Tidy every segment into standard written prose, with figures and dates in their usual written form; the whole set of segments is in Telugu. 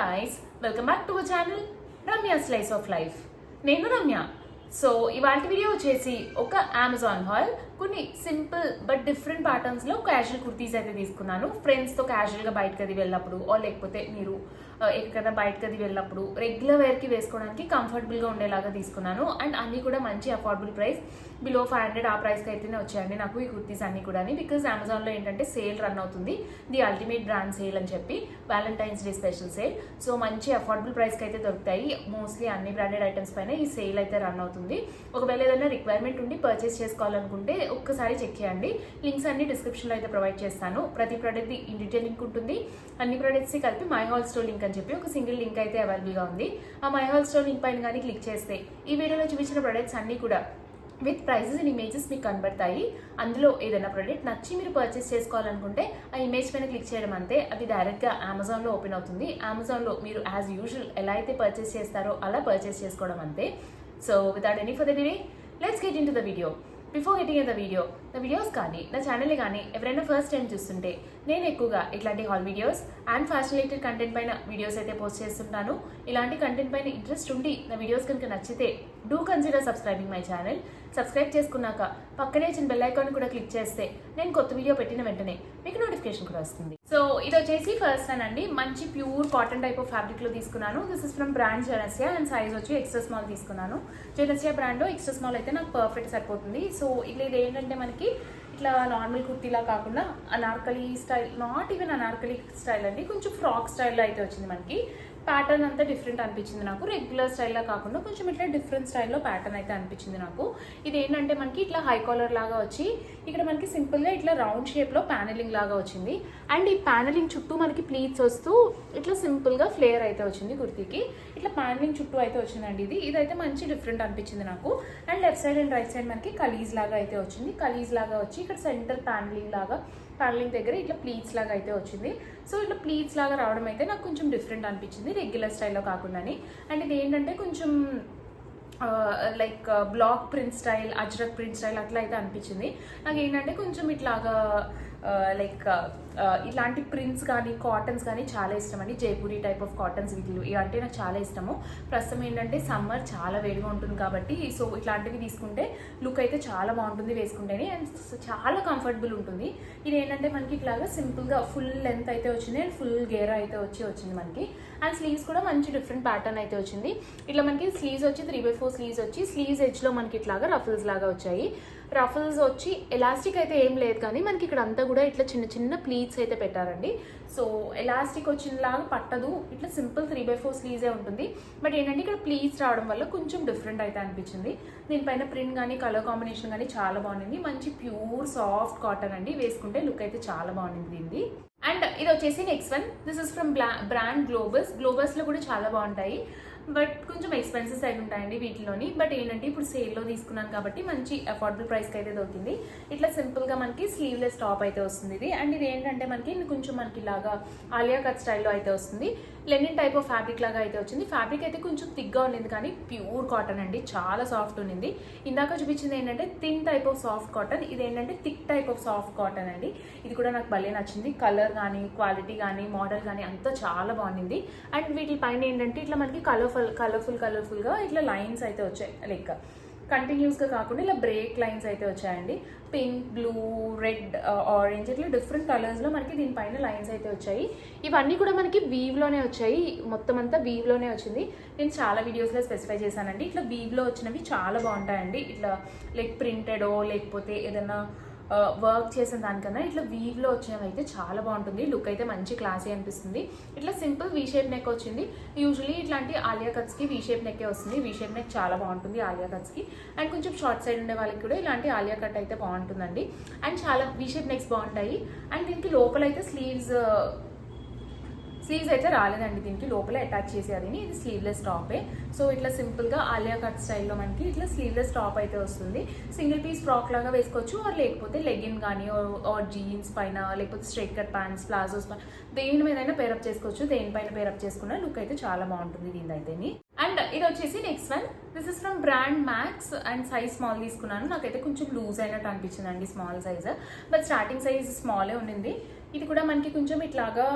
guys, welcome back to our channel Ramya Slice of Life. నేను రమ్య. సో ఇవాళ వీడియో వచ్చేసి ఒక అమెజాన్ హాల్ కొన్ని సింపుల్ బట్ డిఫరెంట్ ప్యాటర్న్స్ లో క్యాజువల్ కుర్తీస్ అయితే తీసుకున్నాను. ఫ్రెండ్స్ తో క్యాజువల్ గా బయటకు అది వెళ్ళినప్పుడు లేకపోతే మీరు ఎక్కడికైనా బయటకు అది వెళ్ళినప్పుడు రెగ్యులర్ వేర్ కి వేసుకోవడానికి కంఫర్టబుల్ గా ఉండేలాగా తీసుకున్నాను. అండ్ అన్ని కూడా మంచి అఫోర్డబుల్ ప్రైస్, బిలో 500 ఆ ప్రైస్ కి అయితేనే వచ్చాయండి నాకు ఈ కుర్తీస్ అన్ని కూడా. బికాస్ అమెజాన్ లో ఏంటంటే సేల్ రన్ అవుతుంది, ది అల్టిమేట్ బ్రాండ్ సేల్ అని చెప్పి, Valentine's day special sale. So మంచి అఫోర్డబుల్ ప్రైస్ కి అయితే దొరుకుతాయి. మోస్ట్లీ అన్ని బ్రాండెడ్ ఐటమ్స్ పైన ఈ సేల్ అయితే రన్ అవుతుంది. ఒకవేళ ఏదైనా రిక్వైర్మెంట్ ఉండి పర్చేస్ చేసుకోవాలనుకుంటే ఒక్కసారి చెక్ చేయండి. లింక్స్ అన్ని డిస్క్రిప్షన్ లో అయితే ప్రొవైడ్ చేస్తాను. ప్రతి ప్రోడక్ట్ ది ఇండివిజువల్ లింక్ ఉంటుంది. అన్ని ప్రొడక్ట్స్ కి కలిపి మై హాల్ స్టోర్ లింక్ అని చెప్పి ఒక సింగిల్ లింక్ అయితే అవైలబుల్ గా ఉంది. ఆ మై హాల్ స్టోర్ లింక్ పైన కానీ క్లిక్ చేస్తే ఈ వీడియోలో చూపించిన ప్రొడక్ట్స్ అన్ని కూడా విత్ ప్రైజెస్ అండ్ ఇమేజెస్ మీకు కనబడతాయి. అందులో ఏదైనా ప్రోడక్ట్ నచ్చి మీరు పర్చేస్ చేసుకోవాలనుకుంటే ఆ ఇమేజ్ పైన క్లిక్ చేయడం అంతే, అది డైరెక్ట్గా అమెజాన్లో ఓపెన్ అవుతుంది. అమెజాన్లో మీరు యాజ్ యూజువల్ ఎలా అయితే పర్చేస్ చేస్తారో అలా పర్చేస్ చేసుకోవడం అంతే. So without any further delay, let's get in to the video. Before getting in the videos కానీ నా ఛానల్ కానీ ఎవరైనా ఫస్ట్ టైం చూస్తుంటే, నేను ఎక్కువగా ఇట్లాంటి hall videos and fashion related content పైన వీడియోస్ అయితే పోస్ట్ చేస్తుంటాను. ఇలాంటి కంటెంట్ పైన ఇంట్రెస్ట్ ఉండి నా వీడియోస్ కనుక నచ్చితే do consider subscribing my channel. Subscribe చేసుకున్నాక పక్కనే చిన్న బెల్ ఐకాన్ కూడా క్లిక్ చేస్తే నేను కొత్త వీడియో పెట్టిన వెంటనే మీకు నోటిఫికేషన్ కూడా వస్తుంది. సో ఇది వచ్చేసి ఫస్ట్ అండి, మంచి pure cotton type of fabric లో తీసుకున్నాను. This is from brand Janasya and size వచ్చి ఎక్స్ట్రా స్మాల్ తీసుకున్నాను. జెనసియా బ్రాండ్ ఎక్స్ట్రా స్మాల్ అయితే నాకు పర్ఫెక్ట్ సరిపోతుంది. సో ఇది ఏంటంటే మనకి ఇట్లా నార్మల్ కుర్తీలా కాకుండా Anarkali style, not even Anarkali style అండి, కొంచెం ఫ్రాక్ స్టైల్లో అయితే వచ్చింది. మనకి ప్యాటర్న్ అంతా డిఫరెంట్ అనిపించింది నాకు. రెగ్యులర్ స్టైల్లో కాకుండా కొంచెం ఇట్లా డిఫరెంట్ స్టైల్లో ప్యాటర్న్ అయితే అనిపించింది నాకు. ఇది ఏంటంటే మనకి ఇట్లా హై కాలర్ లాగా వచ్చి ఇక్కడ మనకి సింపుల్గా ఇట్లా రౌండ్ షేప్లో ప్యానలింగ్ లాగా వచ్చింది. అండ్ ఈ ప్యానలింగ్ చుట్టూ మనకి ప్లీట్స్ వస్తూ ఇట్లా సింపుల్గా ఫ్లేయర్ అయితే వచ్చింది కుర్తీకి. ఇట్లా ప్యానలింగ్ చుట్టూ అయితే వచ్చిందండి. ఇదైతే మంచి డిఫరెంట్ అనిపించింది నాకు. And left side and right side మనకి కలీజ్ లాగా అయితే వచ్చింది. కలీజ్ లాగా వచ్చి ఇక్కడ సెంటర్ ప్యానలింగ్ దగ్గర ఇట్లా ప్లీట్స్ లాగా అయితే వచ్చింది. సో ఇట్లా ప్లీట్స్ లాగా రావడం అయితే నాకు కొంచెం డిఫరెంట్ అనిపించింది, రెగ్యులర్ స్టైల్లో కాకుండాని. అండ్ ఇది ఏంటంటే కొంచెం like block print style, ajrak print style అట్లా అయితే అనిపించింది నాకు. ఏంటంటే కొంచెం ఇట్లాగా లైక్ ఇలాంటి ప్రింట్స్ కానీ కాటన్స్ కానీ చాలా ఇష్టం అండి. జైపూరి టైప్ ఆఫ్ కాటన్స్ ఇవి అంటే నాకు చాలా ఇష్టము. ప్రస్తుతం ఏంటంటే సమ్మర్ చాలా వేడిగా ఉంటుంది కాబట్టి సో ఇట్లాంటివి తీసుకుంటే లుక్ అయితే చాలా బాగుంటుంది వేసుకుంటేనే, అండ్ చాలా కంఫర్టబుల్ ఉంటుంది. ఇది ఏంటంటే మనకి ఇట్లాగా సింపుల్గా ఫుల్ లెంత్ అయితే వచ్చింది అండ్ ఫుల్ గేర్ అయితే వచ్చింది మనకి. అండ్ స్లీవ్స్ కూడా మంచి డిఫరెంట్ ప్యాటర్న్ అయితే వచ్చింది. ఇట్లా మనకి స్లీవ్స్ వచ్చి 3/4 స్లీవ్స్ వచ్చి స్లీవ్స్ ఎడ్జ్లో మనకి ఇట్లాగా రఫుల్స్ లాగా వచ్చాయి. రఫుల్స్ వచ్చి ఎలాస్టిక్ అయితే ఏం లేదు కానీ మనకి ఇక్కడ అంతా కూడా ఇట్లా చిన్న చిన్న ప్లీట్స్ అయితే పెట్టారండి. సో ఎలాస్టిక్ వచ్చినలాగా పట్టదు, ఇట్లా సింపుల్ 3/4 స్లీవ్సే ఉంటుంది. బట్ ఏంటంటే ఇక్కడ ప్లీట్స్ రావడం వల్ల కొంచెం డిఫరెంట్ అయితే అనిపించింది. దీనిపైన ప్రింట్ కానీ కలర్ కాంబినేషన్ కానీ చాలా బాగుంది. మంచి ప్యూర్ సాఫ్ట్ కాటన్ అండి, వేసుకుంటే లుక్ అయితే చాలా బాగుంది దీనిది. అండ్ ఇది వచ్చేసి next one, this is from brand గ్లోబస్లో కూడా చాలా బాగుంటాయి, బట్ కొంచెం ఎక్స్పెన్సివ్ సైడ్ ఉంటాయండి వీటిలోని. బట్ ఏంటంటే ఇప్పుడు సేల్లో తీసుకున్నాను కాబట్టి మంచి అఫోర్డబుల్ ప్రైస్కి అయితే దొరికింది. ఇట్లా సింపుల్గా మనకి స్లీవ్లెస్ టాప్ అయితే వస్తుంది ఇది. అండ్ ఇది ఏంటంటే మనకి కొంచెం మనకి ఇలాగా ఆలియా కట్ స్టైల్లో అయితే వస్తుంది. లెనిన్ టైప్ ఆఫ్ ఫ్యాబ్రిక్ లాగా అయితే వచ్చింది. ఫ్యాబ్రిక్ అయితే కొంచెం థిక్గా ఉండింది కానీ ప్యూర్ కాటన్ అండి, చాలా సాఫ్ట్ ఉండింది. ఇందాక చూపించింది ఏంటంటే thin type of soft cotton, ఇది ఏంటంటే thick type of soft cotton అండి. ఇది కూడా నాకు భలే నచ్చింది. కలర్ కానీ క్వాలిటీ కానీ మోడల్ కానీ అంతా చాలా బాగుంది. అండ్ వీటి పైన ఏంటంటే ఇట్లా మనకి కలర్ఫుల్గా ఇట్లా లైన్స్ అయితే వచ్చాయి, లైక్ కంటిన్యూస్గా కాకుండా ఇలా బ్రేక్ లైన్స్ అయితే వచ్చాయండి. పింక్, బ్లూ, రెడ్, ఆరెంజ్ ఇట్లా డిఫరెంట్ కలర్స్లో మనకి దీనిపైన లైన్స్ అయితే వచ్చాయి. ఇవన్నీ కూడా మనకి వీవ్లోనే వచ్చాయి, మొత్తం అంతా వీవ్లోనే వచ్చింది. నేను చాలా వీడియోస్లో స్పెసిఫై చేశానండి. ఇట్లా వీవ్లో వచ్చినవి చాలా బాగుంటాయండి. ఇట్లా లైక్ ప్రింటెడో లేకపోతే ఏదైనా వర్క్ చేసిన దానికన్నా ఇట్లా వీవ్లో వచ్చినవి అయితే చాలా బాగుంటుంది. లుక్ అయితే మంచి క్లాసీ అనిపిస్తుంది. ఇట్లా సింపుల్ వీ షేప్ నెక్ వచ్చింది. యూజువలీ ఇట్లాంటి ఆలియా కట్స్కి వీ షేప్ నెక్కే వస్తుంది. వీ షేప్ నెక్ చాలా బాగుంటుంది ఆలియా కట్స్కి. అండ్ కొంచెం షార్ట్ సైడ్ ఉండే వాళ్ళకి కూడా ఇలాంటి ఆలియా కట్ అయితే బాగుంటుందండి. అండ్ చాలా వీ షేప్ నెక్స్ బాగుంటాయి. అండ్ దీనికి లోపల అయితే స్లీవ్స్ అయితే రాలేదండి, దీనికి లోపల అటాచ్ చేసి అది. ఇది స్లీవ్లెస్ టాపే. సో ఇట్లా సింపుల్గా ఆలియా కట్ స్టైల్లో మనకి ఇట్లా స్లీవ్లెస్ టాప్ అయితే వస్తుంది. సింగిల్ పీస్ ఫ్రాక్ లాగా వేసుకోవచ్చు, ఆర్ లేకపోతే లెగిన్ కానీ ఆర్ జీన్స్ పైన, లేకపోతే స్ట్రైట్ కట్ ప్యాంట్స్, ప్లాజోస్ పైన, దేని మీదైనా పేరప్ చేసుకోవచ్చు. దేనిపైన పేరప్ చేసుకున్న లుక్ అయితే చాలా బాగుంటుంది దీనిదైతేని. అండ్ ఇది వచ్చేసి next one, this is from brand Max and size small తీసుకున్నాను. నాకైతే కొంచెం లూజ్ అయినట్టు అనిపించింది అండి small size, but starting size స్మాలే ఉండింది. ఇది కూడా మనకి కొంచెం ఇట్లాగా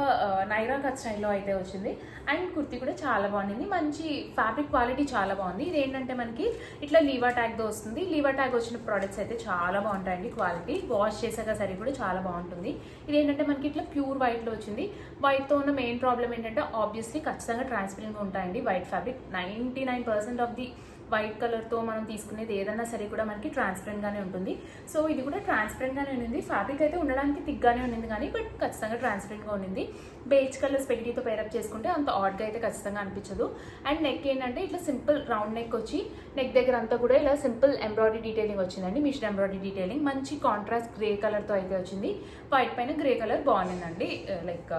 నైరా కట్ స్టైల్లో అయితే వచ్చింది. అండ్ కుర్తీ కూడా చాలా బాగుంది, మంచి ఫ్యాబ్రిక్ క్వాలిటీ చాలా బాగుంది. ఇది ఏంటంటే మనకి ఇట్లా లీవా ట్యాగ్తో వస్తుంది. లీవా ట్యాగ్ వచ్చిన ప్రోడక్ట్స్ అయితే చాలా బాగుంటాయండి, క్వాలిటీ వాష్ చేసాక సరే కూడా చాలా బాగుంటుంది. ఇది ఏంటంటే మనకి ఇట్లా ప్యూర్ వైట్లో వచ్చింది. వైట్తో ఉన్న మెయిన్ ప్రాబ్లం ఏంటంటే ఆబ్వియస్లీ ఖచ్చితంగా ట్రాన్స్పరెంట్గా ఉంటాయండి white fabric. 99% of the white కలర్తో మనం తీసుకునేది ఏదన్నా సరే కూడా మనకి ట్రాన్స్పరెంట్గానే ఉంటుంది. సో ఇది కూడా ట్రాన్స్పరెంట్గానే ఉంది. ఫ్యాబ్రిక్ అయితే ఉండడానికి థిక్గానే ఉండింది కానీ బట్ ఖచ్చితంగా ట్రాన్స్పరెంట్గా ఉండింది. బేజ్ కలర్ స్పెగిటీతో పేరప్ చేసుకుంటే అంత ఆడ్గా అయితే ఖచ్చితంగా అనిపించదు. అండ్ నెక్ ఏంటంటే ఇట్లా సింపుల్ రౌండ్ నెక్ వచ్చి నెక్ దగ్గర అంతా కూడా ఇలా సింపుల్ ఎంబ్రాయిడరీ డీటెయిలింగ్ వచ్చిందండి, మిషన్ ఎంబ్రాయిడరీ డీటెయిలింగ్. మంచి కాంట్రాస్ట్ గ్రే కలర్తో అయితే వచ్చింది. వైట్ పైన గ్రే కలర్ బాగుండిందండి. లైక్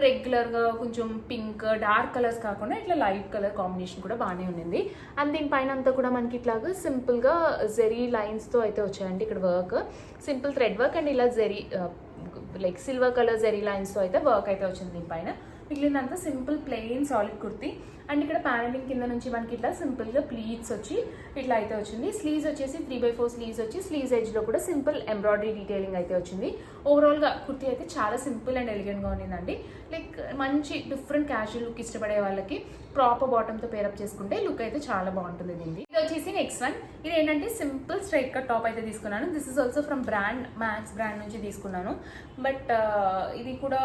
రెగ్యులర్గా కొంచెం పింక్ డార్క్ కలర్స్ కాకుండా ఇట్లా లైట్ కలర్ కాంబినేషన్ కూడా బాగానే ఉండింది. అండ్ దీనిపైన అంతా కూడా మనకి ఇట్లాగా సింపుల్గా జెరీ లైన్స్తో అయితే వచ్చాయండి. ఇక్కడ work simple thread work and ఇలా zari like silver colour zari లైన్స్తో అయితే వర్క్ అయితే వచ్చింది దీనిపైన. మిగిలినంతా simple plain solid kurti. And ఇక్కడ ప్యానలింగ్ కింద నుంచి మనకి ఇట్లా సింపుల్గా ప్లీట్స్ వచ్చి ఇట్లా అయితే వచ్చింది. స్లీవ్స్ వచ్చేసి 3/4 స్లీవ్స్ వచ్చి స్లీవ్స్ ఎడ్జ్లో కూడా సింపుల్ ఎంబ్రాయిడరీ డీటెయిలింగ్ అయితే వచ్చింది. ఓవరాల్గా కుర్తీ అయితే చాలా సింపుల్ అండ్ ఎలిగెంట్గా ఉండిందండి. లైక్ మంచి డిఫరెంట్ క్యాజువల్ లుక్ ఇష్టపడే వాళ్ళకి ప్రాపర్ బాటమ్తో పేరప్ చేసుకుంటే లుక్ అయితే చాలా బాగుంటుంది దీన్ని. ఇది వచ్చేసి నెక్స్ట్ వన్. ఇది ఏంటంటే సింపుల్ స్ట్రైట్ కట్ టాప్ అయితే తీసుకున్నాను. This is also from brand max brand నుంచి తీసుకున్నాను. బట్ ఇది కూడా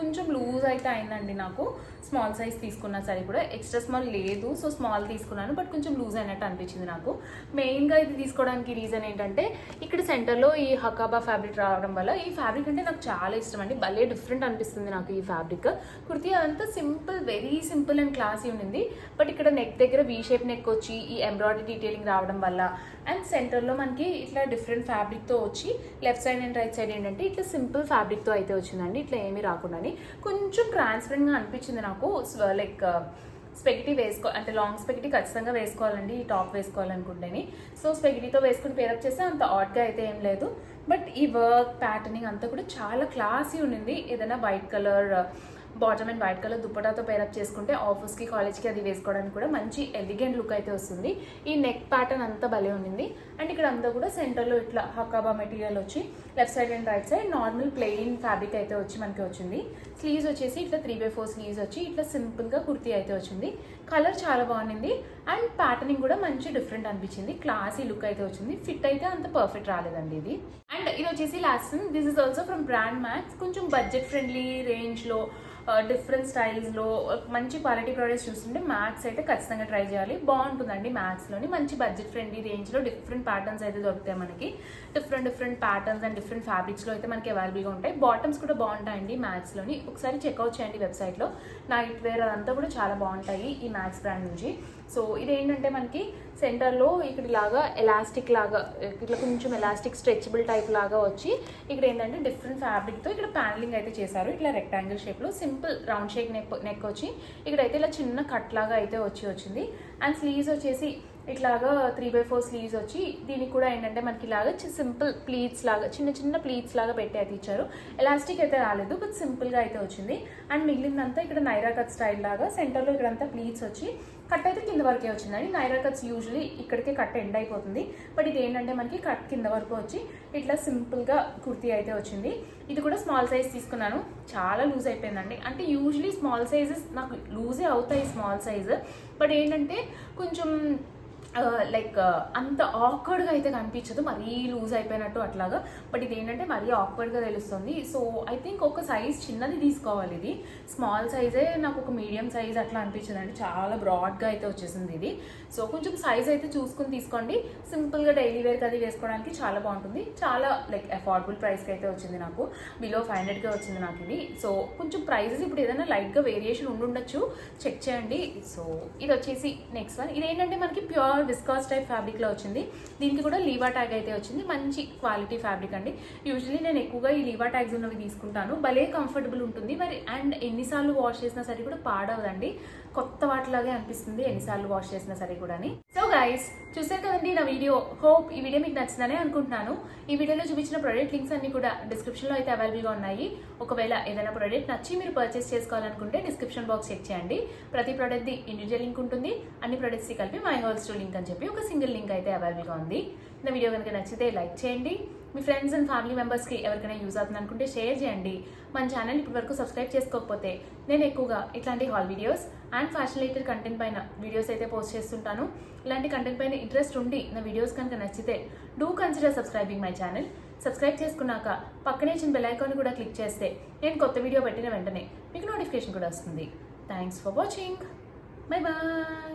కొంచెం లూజ్ అయితే అయిందండి నాకు. స్మాల్ సైజ్ తీసుకున్నా సరే కూడా ఎక్స్ట్రా స్మాల్ లేదు, సో స్మాల్ తీసుకున్నాను. బట్ కొంచెం లూజ్ అయినట్టు అనిపించింది నాకు. మెయిన్గా ఇది తీసుకోవడానికి రీజన్ ఏంటంటే ఇక్కడ సెంటర్లో ఈ హకాబా ఫ్యాబ్రిక్ రావడం వల్ల ఈ ఫ్యాబ్రిక్ అంటే నాకు చాలా ఇష్టం అండి. భలే డిఫరెంట్ అనిపిస్తుంది నాకు ఈ ఫ్యాబ్రిక్. కుర్తీ అదంతా simple, very simple and classy ఉండింది. బట్ ఇక్కడ నెక్ దగ్గర వీ షేప్ నెక్ వచ్చి ఈ ఎంబ్రాయిడరీ డీటెయిలింగ్ రావడం వల్ల అండ్ సెంటర్లో మనకి ఇట్లా డిఫరెంట్ ఫ్యాబ్రిక్తో వచ్చి left side and right side ఏంటంటే ఇట్లా సింపుల్ ఫ్యాబ్రిక్తో అయితే వచ్చిందండి. ఇట్లా ఏమీ రాకుండాని కొంచెం ట్రాన్స్పరెంట్గా అనిపించింది నాకు. లైక్ స్పెగిటీ అంటే లాంగ్ స్పెగిటీ ఖచ్చితంగా వేసుకోవాలండి ఈ టాప్ వేసుకోవాలనుకుంటేని. సో స్పెగిటీతో వేసుకుని పేరప్ చేస్తే అంత ఆడ్గా అయితే ఏం లేదు. బట్ ఈ వర్క్ ప్యాటర్నింగ్ అంతా కూడా చాలా క్లాసీ ఉండింది. ఏదైనా white colour bottom and white colour దుప్పటాతో పేరప్ చేసుకుంటే ఆఫీస్కి కాలేజ్కి అది వేసుకోవడానికి కూడా మంచి ఎలిగెంట్ లుక్ అయితే వస్తుంది. ఈ నెక్ ప్యాటర్న్ అంతా భలే ఉండింది. అండ్ ఇక్కడ అంతా కూడా సెంటర్లో ఇట్లా హకాబా మెటీరియల్ వచ్చి left side and right side normal plain fabric అయితే వచ్చి మనకి వచ్చింది. స్లీవ్స్ వచ్చేసి ఇట్లా 3/4 స్లీవ్స్ వచ్చి ఇట్లా సింపుల్గా కుర్తీ అయితే వచ్చింది. కలర్ చాలా బాగుంది అండ్ ప్యాటర్నింగ్ కూడా మంచి డిఫరెంట్ అనిపించింది. క్లాసీ లుక్ అయితే వచ్చింది. ఫిట్ అయితే అంత పర్ఫెక్ట్ రాలేదండి ఇది. అండ్ ఇది వచ్చేసి last this is also from brand max. కొంచెం బడ్జెట్ ఫ్రెండ్లీ రేంజ్లో డిఫరెంట్ స్టైల్స్లో మంచి క్వాలిటీ ప్రోడక్ట్స్ చూస్తుంటే మ్యాక్స్ అయితే ఖచ్చితంగా ట్రై చేయాలి. బాగుంటుందండి మ్యాక్స్లోని. మంచి బడ్జెట్ ఫ్రెండ్లీ రేంజ్లో డిఫరెంట్ ప్యాటర్న్స్ అయితే దొరుకుతాయి మనకి. డిఫరెంట్ ప్యాటర్న్స్ అండ్ డిఫరెంట్ ఫ్యాబ్రిక్స్లో అయితే మనకి అవైలబుల్గా ఉంటాయి. బాటమ్స్ కూడా బాగుంటాయండి మ్యాక్స్లోని. ఒకసారి చెక్అవుట్ చేయండి వెబ్సైట్లో. నైట్ వేర్ అదంతా కూడా చాలా బాగుంటాయి ఈ మ్యాక్స్ బ్రాండ్ నుంచి. సో ఇదేంటంటే మనకి సెంటర్లో ఇక్కడ లాగా ఎలాస్టిక్ లాగా ఇట్లా కొంచెం ఎలాస్టిక్ స్ట్రెచబుల్ టైప్ లాగా వచ్చి ఇక్కడ ఏంటంటే డిఫరెంట్ ఫ్యాబ్రిక్తో ఇక్కడ ప్యానలింగ్ అయితే చేశారు. ఇట్లా రెక్టాంగిల్ షేప్లో సింపుల్ రౌండ్ షేప్ నెక్ వచ్చి ఇక్కడైతే ఇలా చిన్న కట్ లాగా అయితే వచ్చింది. అండ్ స్లీవ్స్ వచ్చేసి ఇట్లాగా 3/4 స్లీవ్స్ వచ్చి దీనికి కూడా ఏంటంటే మనకి ఇలాగా సింపుల్ ప్లీట్స్ లాగా చిన్న ప్లీట్స్ లాగా పెట్టి అయితే ఇచ్చారు. ఎలాస్టిక్ అయితే రాలేదు బట్ సింపుల్గా అయితే వచ్చింది. అండ్ మిగిలినంతా ఇక్కడ నైరా కట్ స్టైల్ లాగా సెంటర్లో ఇక్కడంతా ప్లీట్స్ వచ్చి కట్ అయితే కింద వరకే వచ్చిందండి. నైరా కట్స్ యూజువలీ ఇక్కడికే కట్ ఎండ్ అయిపోతుంది. బట్ ఇది ఏంటంటే మనకి కట్ కింద వరకు వచ్చి ఇట్లా సింపుల్గా కుర్తీ అయితే వచ్చింది. ఇది కూడా స్మాల్ సైజ్ తీసుకున్నాను. చాలా లూజ్ అయిపోయిందండి. అంటే యూజువలీ స్మాల్ సైజెస్ నాకు లూజే అవుతాయి స్మాల్ సైజ్. బట్ ఏంటంటే కొంచెం లైక్ అంత ఆక్వర్డ్గా అయితే కనిపించదు, మరీ లూజ్ అయిపోయినట్టు అట్లాగా. బట్ ఇది ఏంటంటే మరీ ఆక్వర్డ్గా తెలుస్తుంది. సో ఐ థింక్ ఒక సైజ్ చిన్నది తీసుకోవాలి. ఇది స్మాల్ సైజే నాకు ఒక మీడియం సైజ్ అట్లా అనిపించిందండి. చాలా బ్రాడ్గా అయితే వచ్చేసింది ఇది. సో కొంచెం సైజ్ అయితే చూసుకుని తీసుకోండి. సింపుల్గా డైలీ వేర్కి అది వేసుకోవడానికి చాలా బాగుంటుంది. చాలా లైక్ అఫోర్డబుల్ ప్రైస్కి అయితే వచ్చింది నాకు. బిలో 500కే వచ్చింది నాకు ఇది. సో కొంచెం ప్రైజెస్ ఇప్పుడు ఏదైనా లైట్గా వేరియేషన్ ఉండుండొచ్చు, చెక్ చేయండి. సో ఇది వచ్చేసి నెక్స్ట్ వన్. ఇది ఏంటంటే మనకి ప్యూర్ విస్కాస్ టైప్ ఫ్యాబ్రిక్లో వచ్చింది. దీనికి కూడా లీవా ట్యాగ్ అయితే వచ్చింది. మంచి క్వాలిటీ ఫ్యాబ్రిక్ అండి. యూజువలీ నేను ఎక్కువగా ఈ లీవా ట్యాగ్స్ ఉన్నవి తీసుకుంటాను. భలే కంఫర్టబుల్ ఉంటుంది మరి. అండ్ ఎన్నిసార్లు వాష్ చేసినా సరే కూడా పాడవదండి. కొత్త వాటిలాగే అనిపిస్తుంది ఎన్నిసార్లు వాష్ చేసినా సరే కూడా. సో గైస్ చూసారు కదండి నా వీడియో. హోప్ ఈ వీడియో మీకు నచ్చిందనే అనుకుంటున్నాను. ఈ వీడియోలో చూపించిన ప్రోడక్ట్ లింక్స్ అన్ని కూడా డిస్క్రిప్షన్లో అయితే అవైలబుల్గా ఉన్నాయి. ఒకవేళ ఏదైనా ప్రోడక్ట్ నచ్చి మీరు పర్చేస్ చేసుకోవాలనుకుంటే డిస్క్రిప్షన్ బాక్స్ చెక్ చేయండి. ప్రతి ప్రోడక్ట్ది ఇండివిజువల్ లింక్ ఉంటుంది. అన్ని ప్రోడక్ట్స్కి కలిపి my whole store link link అని చెప్పి ఒక సింగిల్ లింక్ అయితే అవైలబుల్గా ఉంది. నా వీడియో కనుక నచ్చితే లైక్ చేయండి, మీ ఫ్రెండ్స్ అండ్ ఫ్యామిలీ మెంబర్స్కి ఎవరికైనా యూజ్ అవుతుంది అనుకుంటే షేర్ చేయండి. మన ఛానల్ ఇప్పటి వరకు సబ్స్క్రైబ్ చేసుకోకపోతే నేను ఎక్కువగా ఇట్లాంటి hall videos and fashion related content పైన వీడియోస్ అయితే పోస్ట్ చేస్తుంటాను. ఇలాంటి కంటెంట్ పైన ఇంట్రెస్ట్ ఉండి నా వీడియోస్ కనుక నచ్చితే do consider subscribing my channel. Subscribe చేసుకున్నాక పక్కనే చిన్న బెల్ ఐకాన్ కూడా క్లిక్ చేస్తే నేను కొత్త వీడియో పెట్టిన వెంటనే మీకు నోటిఫికేషన్ కూడా వస్తుంది. Thanks for watching. Bye bye.